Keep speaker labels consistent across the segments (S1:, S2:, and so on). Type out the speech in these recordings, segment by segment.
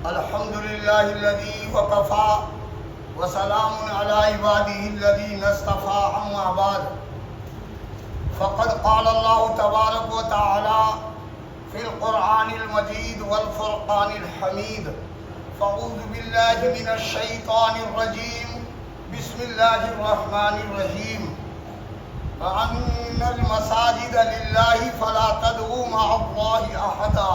S1: الحمد لله الذي وكفى وسلام على عباده الذين اصطفى أما بعد فقد قال الله تبارك وتعالى في القرآن المجيد والفرقان الحميد فأعوذ بالله من الشيطان الرجيم بسم الله الرحمن الرحيم وأن المساجد لله فلا تدعوا مع الله أحدا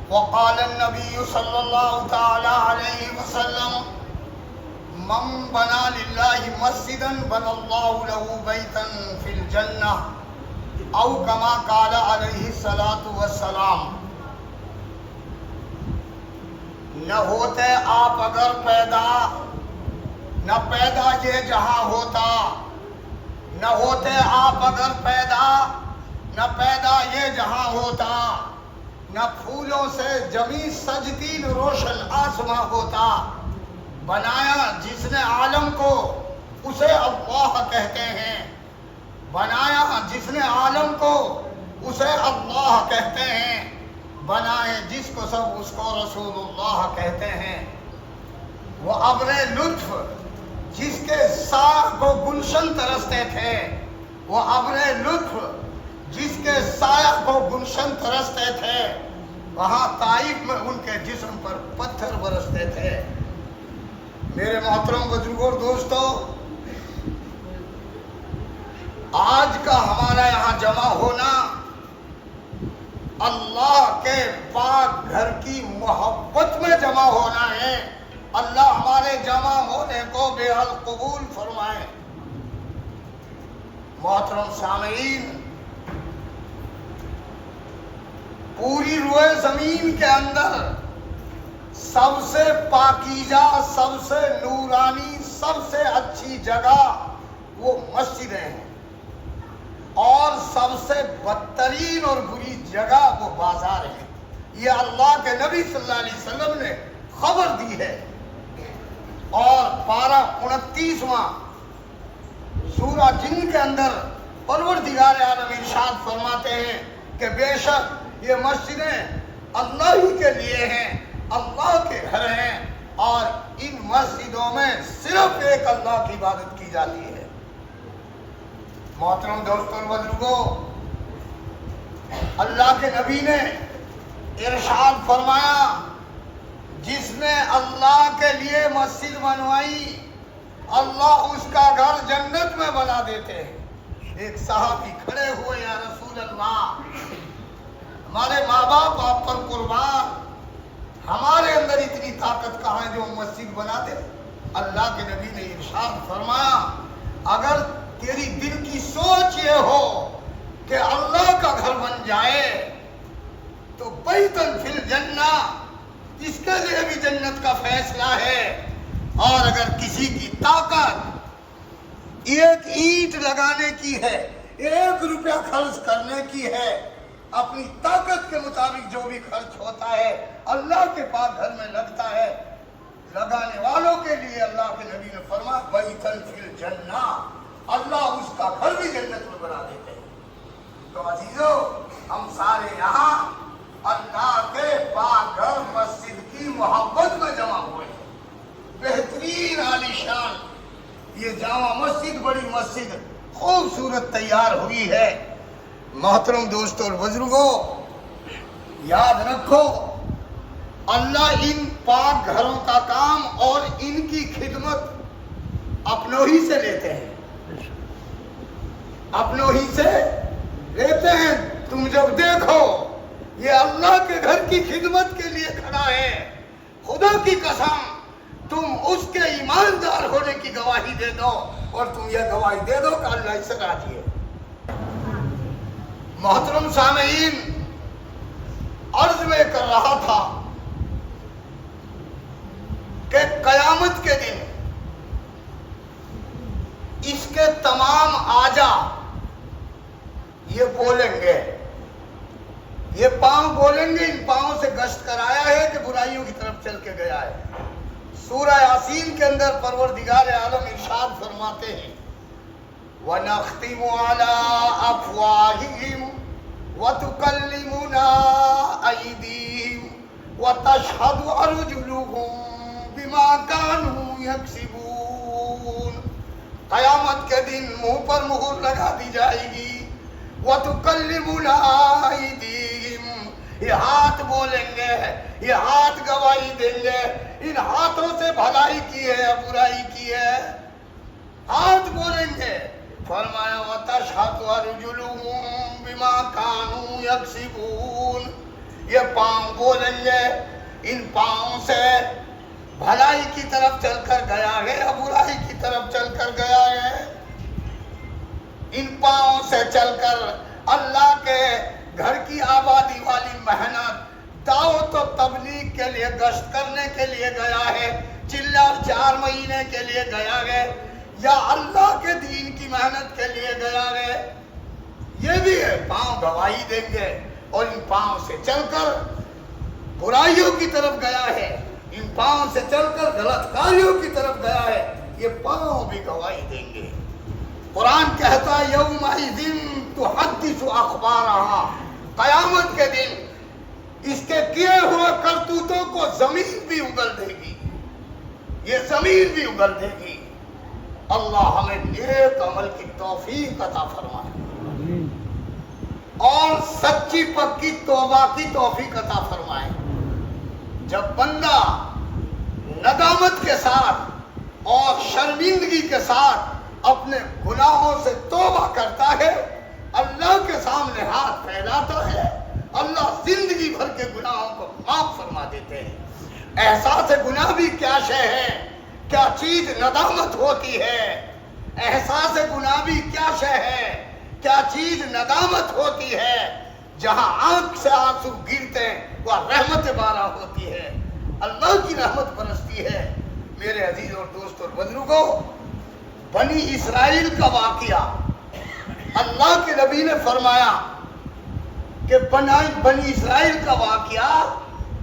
S1: وقال النبي صلى الله تعالى عليه وسلم من بنى لله مسجدا بنى الله له بيتا في الجنة او كما قال عليه الصلاة والسلام. نہ ہوتے آپ اگر پیدا نہ پیدا یہ جہاں ہوتا، نہ ہوتے آپ اگر پیدا نہ پیدا یہ جہاں ہوتا، نہ پھولوں سے جمی سجدی روشن آسماں ہوتا. بنایا جس نے عالم کو اسے اللہ کہتے ہیں، بنایا جس نے عالم کو اسے اللہ کہتے ہیں، بنائے جس کو سب اس کو رسول اللہ کہتے ہیں. وہ ابر لطف جس کے سایہ کو گلشن ترستے تھے، وہ ابر لطف جس کے سایہ کو گلشن ترستے تھے، وہاں طائف میں ان کے جسم پر پتھر برستے تھے. میرے محترم بزرگوں اور دوستو، آج کا ہمارا یہاں جمع ہونا اللہ کے پاک گھر کی محبت میں جمع ہونا ہے. اللہ ہمارے جمع ہونے کو بے حد قبول فرمائے. محترم سامعین، پوری روئے زمین کے اندر سب سے پاکیزہ، سب سے نورانی، سب سے اچھی جگہ وہ مسجدیں ہیں، اور سب سے بدترین اور بری جگہ وہ بازار ہے. یہ اللہ کے نبی صلی اللہ علیہ وسلم نے خبر دی ہے. اور پارہ 29واں سورہ جن کے اندر پروردگار عالم ارشاد فرماتے ہیں کہ بے شک یہ مسجدیں اللہ ہی کے لیے ہیں، اللہ کے گھر ہیں، اور ان مسجدوں میں صرف ایک اللہ کی عبادت کی جاتی ہے. محترم دوستوں اور بزرگوں، اللہ کے نبی نے ارشاد فرمایا جس نے اللہ کے لیے مسجد بنوائی اللہ اس کا گھر جنت میں بنا دیتے ہیں. ایک صحابی کھڑے ہوئے، یا رسول اللہ، ہمارے ماں باپ آپ پر قربان، ہمارے اندر اتنی طاقت کہاں ہے جو ہم مسجد بنا دے؟ اللہ کے نبی نے ارشاد فرمایا اگر تیری دل کی سوچ یہ ہو کہ اللہ کا گھر بن جائے تو بیتن فی الجنہ، اس کے لیے بھی جنت کا فیصلہ ہے. اور اگر کسی کی طاقت ایک اینٹ لگانے کی ہے، 1 روپیہ خرچ کرنے کی ہے، اپنی طاقت کے مطابق جو بھی خرچ ہوتا ہے اللہ کے پاک گھر میں لگتا ہے. لگانے والوں کے لیے اللہ کے نبی نے فرمایا بیتن فی الجنہ، اللہ اس کا گھر بھی جنت میں بنا دیتے ہیں. تو عزیزو، ہم سارے یہاں اللہ کے پاک گھر مسجد کی محبت میں جمع ہوئے ہیں. بہترین عالیشان یہ جامع مسجد، بڑی مسجد خوبصورت تیار ہوئی ہے. محترم دوستوں اور بزرگوں، یاد رکھو اللہ ان پاک گھروں کا کام اور ان کی خدمت اپنوں ہی سے لیتے ہیں، اپنوں ہی سے لیتے ہیں. تم جب دیکھو یہ اللہ کے گھر کی خدمت کے لیے کھڑا ہے، خدا کی قسم تم اس کے ایماندار ہونے کی گواہی دے دو، اور تم یہ گواہی دے دو کہ اللہ اس سے راضی ہے. محترم سامعین، عرض میں کر رہا تھا کہ قیامت کے دن اس کے تمام آجا یہ بولیں گے، یہ پاؤں بولیں گے. ان پاؤں سے گشت کرایا ہے کہ برائیوں کی طرف چل کے گیا ہے. سورہ یاسین کے اندر پروردگار عالم ارشاد فرماتے ہیں وَنَخْتِمُ عَلَىٰ أَفْوَاهِهِمْ وَتُكَلِّمُنَا أَيْدِيهِمْ وتشهد أرجلهم بما كانوا يكسبون. قیامت کے دن منہ پر مہر لگا دی جائے گی. وتكلمنا أيديهم، یہ ہاتھ بولیں گے، یہ ہاتھ گواہی دیں گے. ان ہاتھوں سے بھلائی کی ہے یا برائی کی ہے؟ ہاتھ بولیں گے. فرمایا وتشهد أرجلهم بما كانوا يكسبون. یہ پاؤں بولیں گے، ان پاؤں سے بھلائی کی طرف چل کر گیا ہے یا برائی کی طرف چل کر گیا ہے. ان پاؤں سے چل کر اللہ کے گھر کی آبادی والی محنت، دعوت و تبلیغ کے لیے گشت کرنے کے لیے گیا ہے، چلا 4 مہینے کے لیے گیا ہے، یا اللہ کے دین کی محنت کے لیے گیا ہے. یہ بھی ہے، پاؤں گواہی دیں گے. اور ان پاؤں سے چل کر برائیوں کی طرف گیا ہے، ان پاؤں سے چل کر غلط کاریوں کی طرف گیا ہے، یہ پاؤں بھی گواہی دیں گے. قرآن کہتا ہے یومئذ تحدث اخبارہا، قیامت کے دن اس کے کیے ہوئے کرتوتوں کو زمین بھی اگل دے گی، یہ زمین بھی اگل دے گی. اللہ ہمیں نیک عمل کی توفیق عطا فرمائے اور سچی پکی توبہ کی توفیق عطا فرمائے. جب بندہ ندامت کے ساتھ اور شرمندگی کے ساتھ اپنے گناہوں سے توبہ کرتا ہے، اللہ کے سامنے ہاتھ پھیلاتا ہے، اللہ زندگی بھر کے گناہوں کو معاف فرما دیتے ہیں. احساس گناہ بھی کیا شے ہے، کیا چیز ندامت ہوتی ہے. احساس گناہ بھی کیا شے ہے، کیا چیز ندامت ہوتی ہے. جہاں آنکھ سے آنسو گرتے وہ رحمت بارہ ہوتی ہے، اللہ کی رحمت برستی ہے. میرے عزیز اور دوست اور بزرگوں، بنی اسرائیل کا واقعہ اللہ کے نبی نے فرمایا کہ بنی اسرائیل کا واقعہ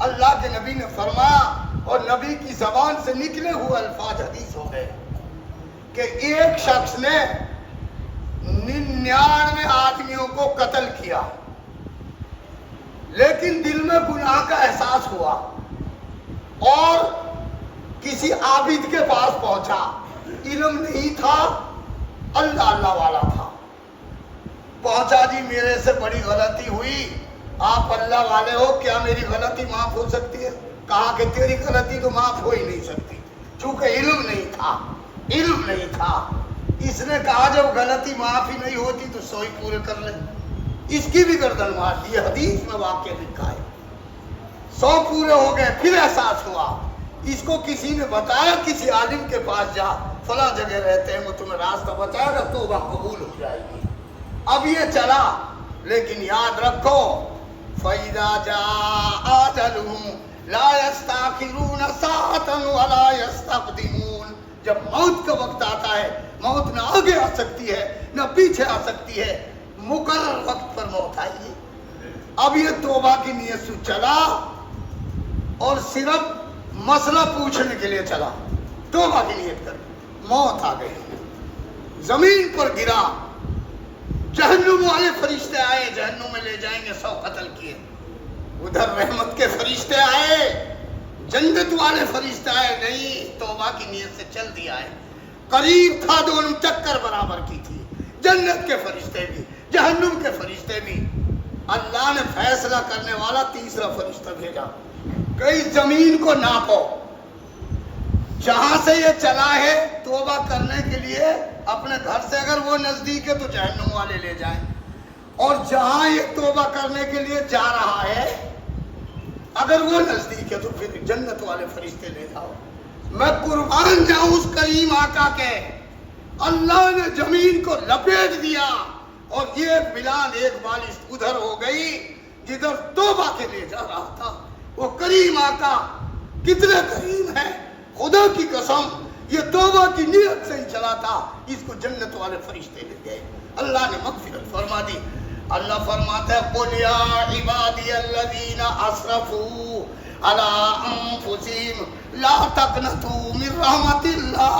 S1: اللہ کے نبی نے فرمایا، اور نبی کی زبان سے نکلے ہوئے الفاظ حدیث ہو گئے کہ ایک شخص نے 99 آدمیوں کو قتل کیا، لیکن دل میں گناہ کا احساس ہوا اور کسی عابد کے پاس پہنچا. علم نہیں تھا، اللہ اللہ والا تھا. پہنچا، جی میرے سے بڑی غلطی ہوئی، آپ اللہ والے ہو، کیا میری غلطی معاف ہو سکتی ہے؟ کہا کہ تیری غلطی تو معاف ہو ہی نہیں سکتی، چونکہ علم نہیں تھا، علم نہیں تھا. اس نے کہا جب غلطی معاف ہی نہیں ہوتی تو 100 ہی پورے کر لیں. اس کی بھی گردن مار دی، حدیث میں واقعہ لکھا ہے. 100 پورے ہو گئے، پھر احساس ہوا. اس کو کسی نے بتایا کسی عالم کے پاس جا، فلاں جگہ رہتے ہیں، وہ تمہیں راستہ بتائے گا، توبہ قبول ہو جائے گی. اب یہ چلا، لیکن یاد رکھو فَإِذَا جَاءَ أَجَلُهُمْ لَا يَسْتَأْخِرُونَ سَاعَةً وَلَا يَسْتَقْدِمُونَ. جب موت کا وقت آتا ہے، موت نہ آگے آ سکتی ہے نہ پیچھے آ سکتی ہے، مقرر وقت پر موت آئی ہے. اب یہ توبہ کی نیت سے چلا اور صرف مسئلہ پوچھنے کے لیے چلا، توبہ کی نیت کر، موت آ گئی، زمین پر گرا. جہنم والے فرشتے آئے، جہنم میں لے جائیں گے، 100 قتل کیے. ادھر رحمت کے فرشتے آئے، جنت والے فرشتے آئے، نہیں، توبہ کی نیت سے چل دیا ہے. قریب تھا، دونوں چکر برابر کی تھی، جنت کے فرشتے بھی جہنم کے فرشتے بھی. اللہ نے فیصلہ کرنے والا تیسرا فرشتہ بھیجا کہ اس زمین کو ناپو، جہاں سے یہ چلا ہے توبہ کرنے کے لیے اپنے گھر سے اگر وہ نزدیک ہے تو جہنم والے لے جائیں، اور جہاں یہ توبہ کرنے کے لیے جا رہا ہے اگر وہ نزدیک ہے تو پھر جنت والے فرشتے لے جاؤ. میں قربان جاؤں اس کریم آقا کے، اللہ نے زمین کو لپیٹ دیا اور ایک بلال ایک بالش ادھر ہو گئی جدھر توبہ کے لیے جا رہا تھا. وہ کریم آقا کتنے کریم ہے، خدا کی قسم یہ توبہ کی نیت سے ہی چلا تھا، اس کو جنت والے فرشتے لے گئے، اللہ نے مغفرت فرما دی. اللہ فرماتا ہے قُلْ يَا عِبَادِيَ الَّذِينَ أَسْرَفُوا عَلَىٰ أَنفُسِهِمْ لَا تَقْنَطُوا مِن رَحْمَةِ اللَّهِ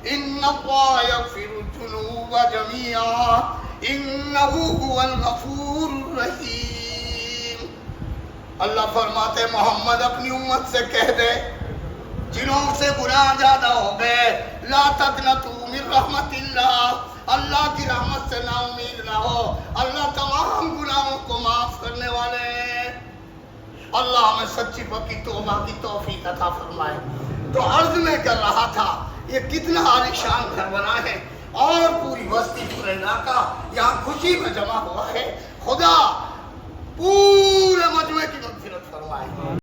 S1: إِنَّ اللَّهَ يَغْفِرُ الذُّنُوبَ جَمِيعًا، 'إِنَّهُ هُوَ الْغَفُورُ الرَّحِيمُ. 'إِنَّ اللَّهَ يَغْفِرُ الذُّنُوبَ جَمِيعًا إِنَّهُ هُوَ الْغَفُورُ الرَّحِيمُ. 'إِنَّهُ هُوَ الْغَفُورُ الرَّحِيمُ. اللہ فرماتے محمد اپنی امت سے کہہ دے جنہوں سے گناہ زیادہ ہو گئے لا تقنطوا من رحمت اللہ، اللہ کی رحمت سے نا امید نہ ہو، اللہ تمام گناہوں کو معاف کرنے والے ہیں۔ اللہ ہمیں سچی پکی توبہ کی توفیق عطا فرمائے۔ تو عرض میں کر رہا تھا یہ کتنا عالیشان گھر بنا ہے اور پوری بستی پورے علاقہ یہاں خوشی میں جمع ہوا ہے۔ خدا پورے مجمع کی مغفرت فرمائے۔